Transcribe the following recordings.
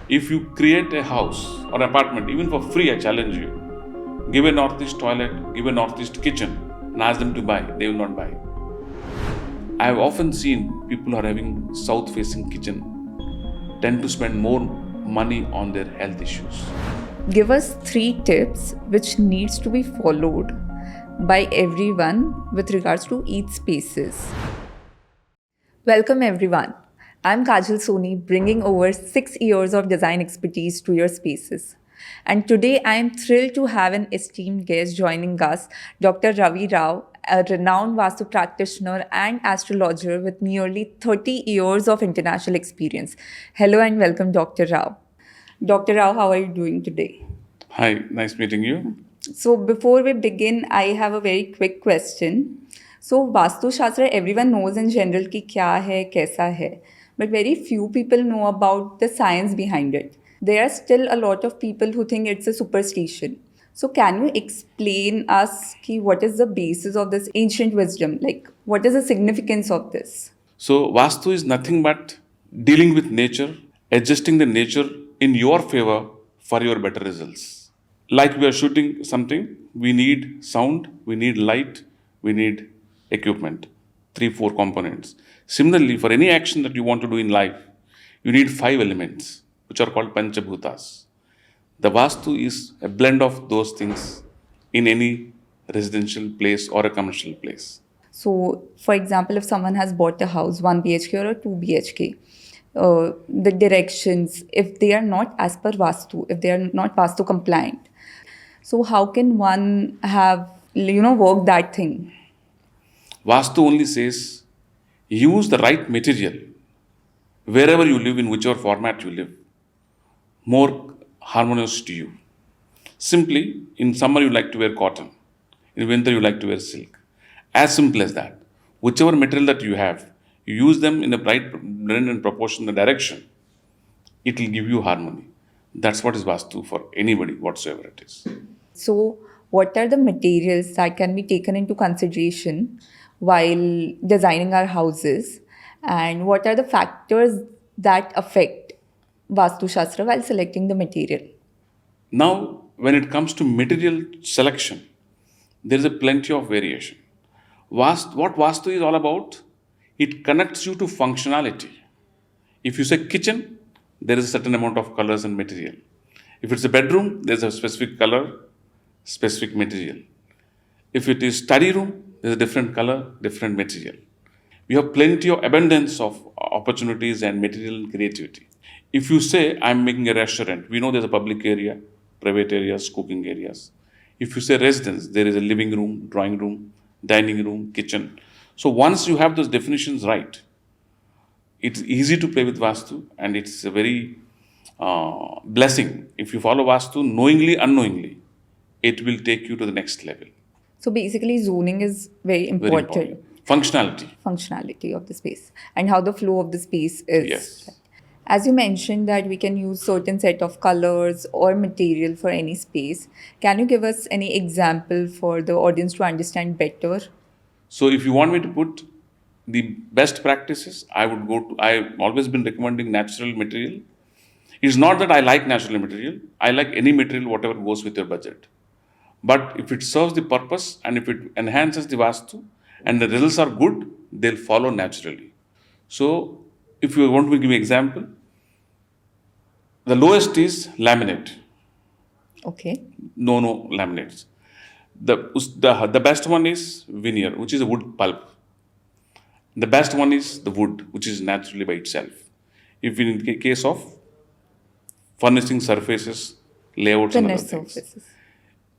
If you create a house or apartment, even for free, I challenge you, give a northeast toilet, give a northeast kitchen, and ask them to buy, they will not buy. I have often seen people who are having south facing kitchen tend to spend more money on their health issues. Give us 3 tips which needs to be followed by everyone with regards to each spaces. Welcome everyone. I'm Kajal Soni, bringing over 6 years of design expertise to your spaces. And today I am thrilled to have an esteemed guest joining us, Dr. Ravi Rao, a renowned Vastu practitioner and astrologer with nearly 30 years of international experience. Hello and welcome, Dr. Rao. Dr. Rao, how are you doing today? Hi, nice meeting you. So before we begin, I have a very quick question. So Vastu Shastra, everyone knows in general ki kya hai, kaisa hai. But very few people know about the science behind it. There are still a lot of people who think it's a superstition. So can you explain us ki what is the basis of this ancient wisdom? Like what is the significance of this? So, Vastu is nothing but dealing with nature, adjusting the nature in your favor for your better results. Like we are shooting something, we need sound, we need light, we need equipment. 3-4 components. Similarly, for any action that you want to do in life, you need 5 elements, which are called Panchabhutas. The Vastu is a blend of those things in any residential place or a commercial place. So, for example, if someone has bought a house, 1 BHK or a 2 BHK, the directions, if they are not as per Vastu, if they are not Vastu compliant, so how can one have, work that thing? Vastu only says use the right material wherever you live, in whichever format you live, more harmonious to you. Simply, in summer you like to wear cotton, in winter you like to wear silk. As simple as that. Whichever material that you have, you use them in the right blend and proportion, the direction, it will give you harmony. That's what is Vastu for anybody, whatsoever it is. So, what are the materials that can be taken into consideration while designing our houses, and what are the factors that affect Vastu Shastra while selecting the material? Now, when it comes to material selection, there is a plenty of variation. What Vastu is all about, it connects you to functionality. If you say kitchen, there is a certain amount of colors and material. If it's a bedroom, there's a specific color, specific material. If it is study room, there's a different color, different material. We have plenty of abundance of opportunities and material and creativity. If you say, I'm making a restaurant, we know there's a public area, private areas, cooking areas. If you say residence, there is a living room, drawing room, dining room, kitchen. So once you have those definitions right, it's easy to play with Vastu, and it's a very blessing. If you follow Vastu knowingly, unknowingly, it will take you to the next level. So, basically, zoning is very Very important. important. Functionality of the space and how the flow of the space is. Yes. As you mentioned that we can use certain set of colors or material for any space, can you give us any example for the audience to understand better? So if you want me to put the best practices, I've always been recommending natural material. It's not that I like natural material. I like any material, whatever goes with your budget. But if it serves the purpose and if it enhances the Vastu and the results are good, they'll follow naturally. So if you want to give an example, the lowest is laminate. Okay. No laminates. The best one is veneer, which is a wood pulp. The best one is the wood, which is naturally by itself. If in the case of furnishing surfaces, layouts and other Finished things. surfaces.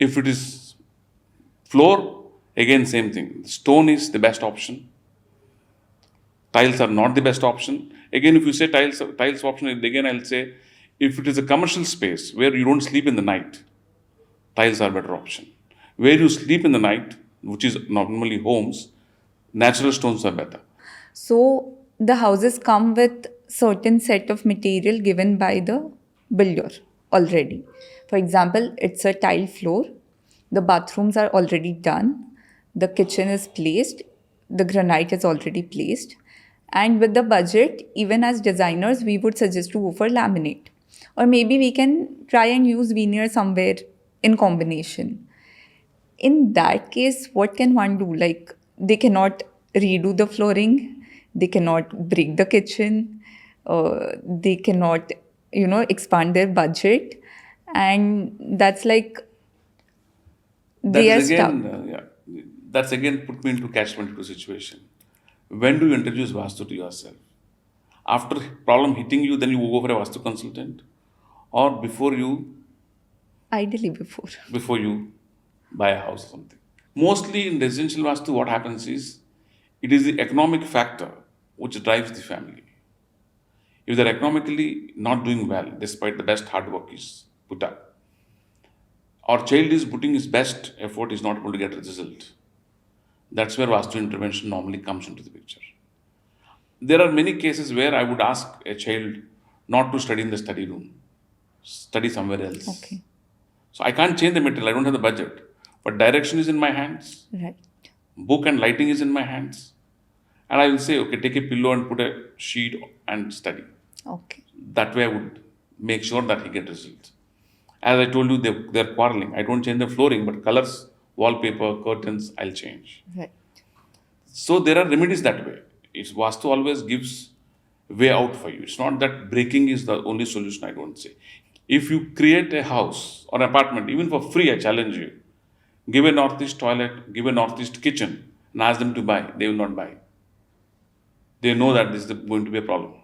If it is floor, again same thing. Stone is the best option. Tiles are not the best option. Again, if you say tiles option, again I'll say, if it is a commercial space where you don't sleep in the night, tiles are better option. Where you sleep in the night, which is normally homes, natural stones are better. So the houses come with certain set of material given by the builder already. For example, it's a tile floor. The bathrooms are already done. The kitchen is placed. The granite is already placed. And with the budget, even as designers, we would suggest to go for laminate. Or maybe we can try and use veneer somewhere in combination. In that case, what can one do? Like, they cannot redo the flooring, they cannot break the kitchen, they cannot, expand their budget. And that's like That they is are again, stuck. that's again put me into catch-22 situation. When do you introduce Vastu to yourself? After problem hitting you, then you go for a Vastu consultant, or Ideally before. before you buy a house or something. Mostly in residential Vastu, what happens is it is the economic factor which drives the family. If they're economically not doing well, despite the best hard work is put up, our child is putting his best effort, is not able to get a result. That's where Vastu intervention normally comes into the picture. There are many cases where I would ask a child not to study in the study room, study somewhere else. Okay. So I can't change the material, I don't have the budget. But direction is in my hands, Right. book and lighting is in my hands. And I will say, okay, take a pillow and put a sheet and study. Okay. That way I would make sure that he get results. As I told you, they're quarreling. I don't change the flooring, but colors, wallpaper, curtains, I'll change. Right. So there are remedies that way. It's Vastu always gives way out for you. It's not that breaking is the only solution, I don't say. If you create a house or an apartment, even for free, I challenge you, give a northeast toilet, give a northeast kitchen, and ask them to buy. They will not buy. They know that this is going to be a problem.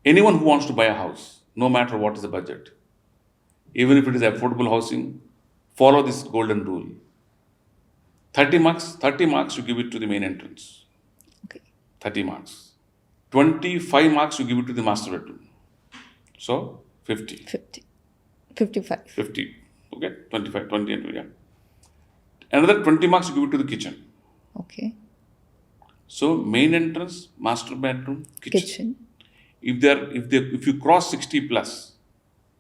Anyone who wants to buy a house, no matter what is the budget, even if it is affordable housing, follow this golden rule. 30 marks you give it to the main entrance. Okay. 30 marks. 25 marks you give it to the master bedroom. So 50. 50. 55. 50. Okay, 25, 20 and 20. Yeah. Another 20 marks you give it to the kitchen. Okay. So main entrance, master bedroom, kitchen. Kitchen. If you cross 60 plus,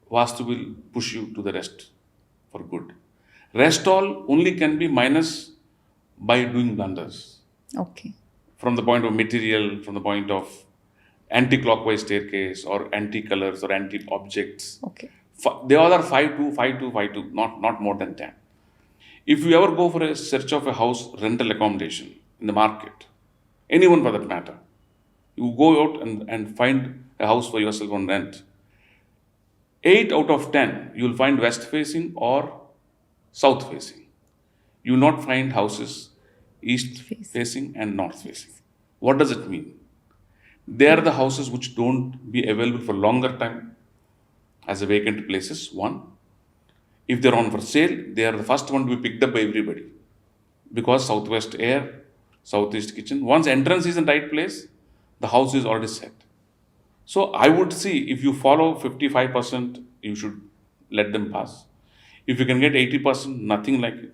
Vastu will push you to the rest for good. Rest all only can be minus by doing blunders. Okay. From the point of material, from the point of anti-clockwise staircase or anti-colors or anti-objects. Okay. They all are 5-2, 5-2, 5-2, not more than 10. If you ever go for a search of a house rental accommodation in the market, anyone for that matter, you go out and find a house for yourself on rent. 8 out of 10, you will find west facing or south facing. You will not find houses east facing and north facing. What does it mean? They are the houses which don't be available for longer time as a vacant places, one. If they're on for sale, they are the first one to be picked up by everybody. Because southwest air, southeast kitchen, once entrance is in right place, the house is already set. So I would see if you follow 55%, you should let them pass. If you can get 80%, nothing like it.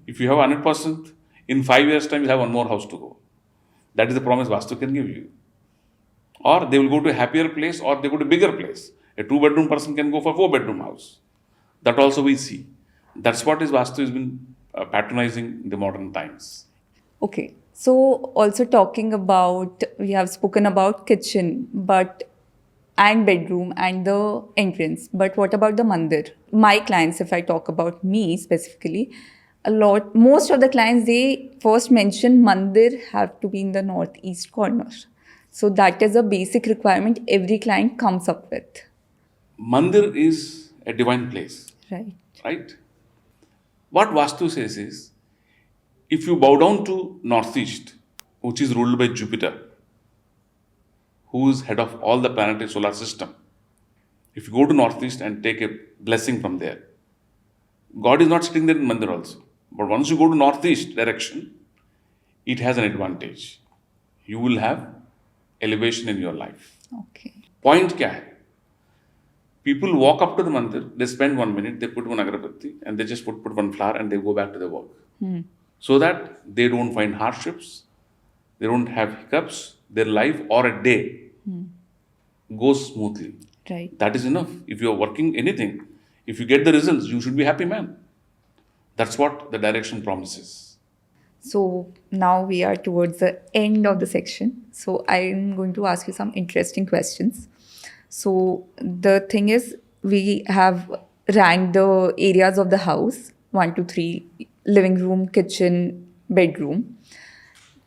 If you have 100%, in 5 years' time, you'll have one more house to go. That is the promise Vastu can give you. Or they will go to a happier place or they go to a bigger place. A 2-bedroom person can go for a 4-bedroom house. That also we see. That's what is Vastu has been patronizing in the modern times. Okay. So also talking about, we have spoken about kitchen, and bedroom and the entrance. But what about the mandir? My clients, if I talk about me specifically, most of the clients, they first mention mandir have to be in the northeast corner. So that is a basic requirement every client comes up with. Mandir is a divine place. Right. Right? What Vastu says is, if you bow down to northeast, which is ruled by Jupiter, who is head of all the planetary solar system, if you go to northeast and take a blessing from there, God is not sitting there in Mandir also. But once you go to northeast direction, it has an advantage. You will have elevation in your life. Okay. Point kya hai? People walk up to the mandir, they spend 1 minute, they put one agarbatti and they just put one flower and they go back to their work. So that they don't find hardships, they don't have hiccups, their life or a day goes smoothly. Right. That is enough. If you are working anything, if you get the results, you should be happy, man. That's what the direction promises. So now we are towards the end of the section. So I'm going to ask you some interesting questions. So the thing is, we have ranked the areas of the house 1 to 3: living room, kitchen, bedroom.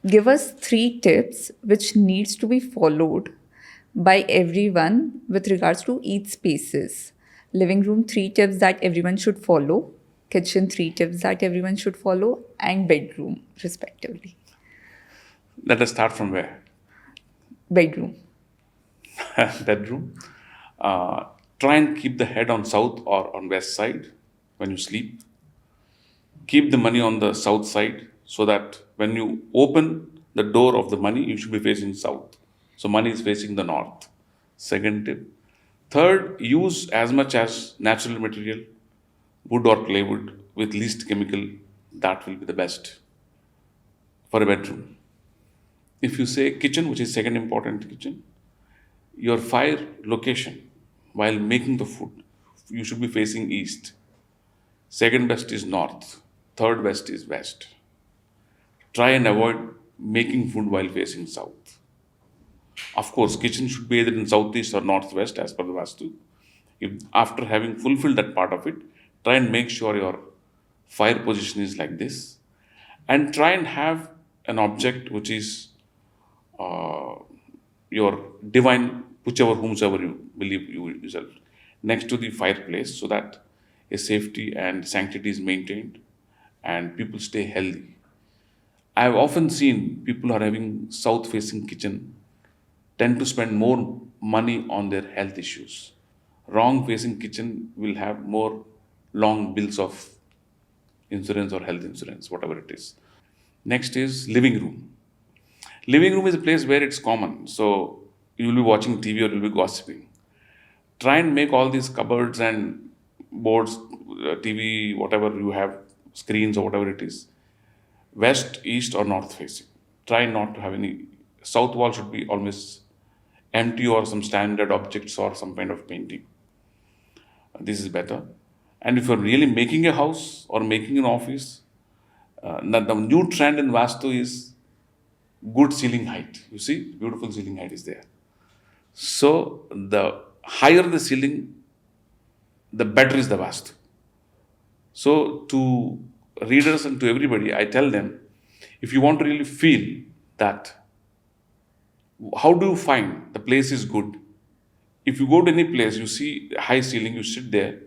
Give us 3 tips which needs to be followed by everyone with regards to each spaces. Living room, 3 tips that everyone should follow. Kitchen, 3 tips that everyone should follow, and bedroom, respectively. Let us start from where? Bedroom. Bedroom. Try and keep the head on south or on west side when you sleep. Keep the money on the south side so that when you open the door of the money, you should be facing south. So money is facing the north. Second tip. Third, use as much as natural material, wood or plywood with least chemical. That will be the best for a bedroom. If you say kitchen, which is second important kitchen, your fire location while making the food, you should be facing east. Second best is north. Third best is west. Try and avoid making food while facing south. Of course, kitchen should be either in southeast or northwest as per the Vastu. If after having fulfilled that part of it, try and make sure your fire position is like this, and try and have an object which is uh, your divine, whichever whomsoever you believe you yourself, next to the fireplace, so that a safety and sanctity is maintained and people stay healthy. I have often seen people who are having south facing kitchen tend to spend more money on their health issues. Wrong facing kitchen will have more long bills of insurance or health insurance, whatever it is. Next is living room. Living room is a place where it's common. So you will be watching TV or you'll be gossiping. Try and make all these cupboards and boards, TV, whatever you have, screens or whatever it is, west, east, or north facing. Try not to have any. South wall should be always empty or some standard objects or some kind of painting. This is better. And if you're really making a house or making an office, the new trend in Vastu is good ceiling height. You see, beautiful ceiling height is there. So the higher the ceiling, the better is the Vastu. So to readers and to everybody, I tell them, if you want to really feel that, how do you find the place is good? If you go to any place, you see high ceiling, you sit there,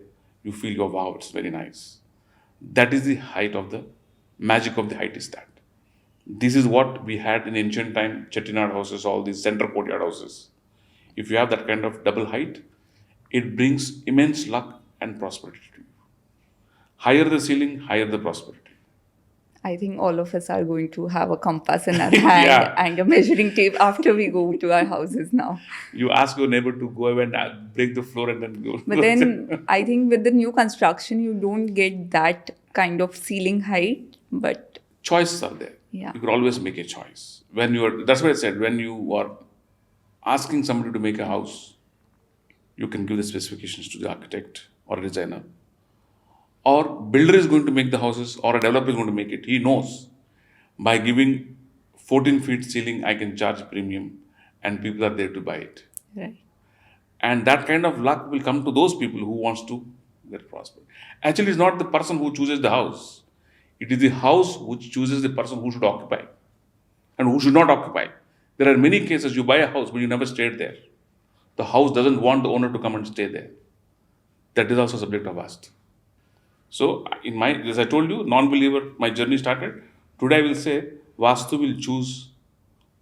you feel your wow, it's very nice. That is the height of the magic of the height is that. This is what we had in ancient time, Chettinad houses, all these center courtyard houses. If you have that kind of double height, it brings immense luck and prosperity to you. Higher the ceiling, higher the prosperity. I think all of us are going to have a compass in our hand Yeah. and a measuring tape after we go to our houses now. You ask your neighbor to go away and break the floor and then go. But then I think with the new construction, you don't get that kind of ceiling height. But Choices are there. Yeah. You could always make a choice. When you are, that's what I said, when you are asking somebody to make a house, you can give the specifications to the architect or designer. Or builder is going to make the houses or a developer is going to make it. He knows by giving 14 feet ceiling, I can charge premium and people are there to buy it. right. And that kind of luck will come to those people who wants to get prosper. Actually, it's not the person who chooses the house. It is the house which chooses the person who should occupy and who should not occupy. There are many cases you buy a house but you never stayed there. The house doesn't want the owner to come and stay there. That is also subject of Vastu. So, as I told you, non-believer, my journey started. Today I will say, Vastu will choose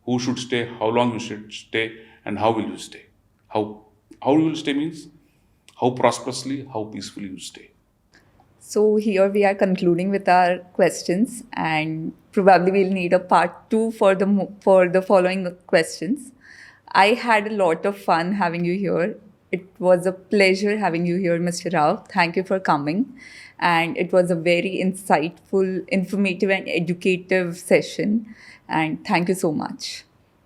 who should stay, how long you should stay, and how will you stay. How you will stay means how prosperously, how peacefully you stay. So here we are concluding with our questions, and probably we'll need a part 2 for the following questions. I had a lot of fun having you here. It was a pleasure having you here, Mr. Rao. Thank you for coming. And it was a very insightful, informative, and educative session. And thank you so much.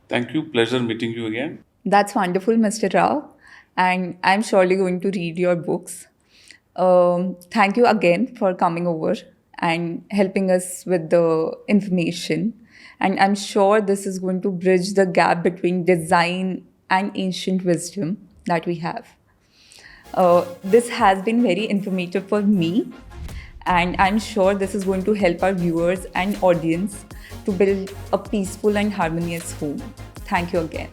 Thank you. Pleasure meeting you again. That's wonderful, Mr. Rao. And I'm surely going to read your books. Thank you again for coming over and helping us with the information. And I'm sure this is going to bridge the gap between design and ancient wisdom. that we have. This has been very informative for me, and I'm sure this is going to help our viewers and audience to build a peaceful and harmonious home. Thank you again.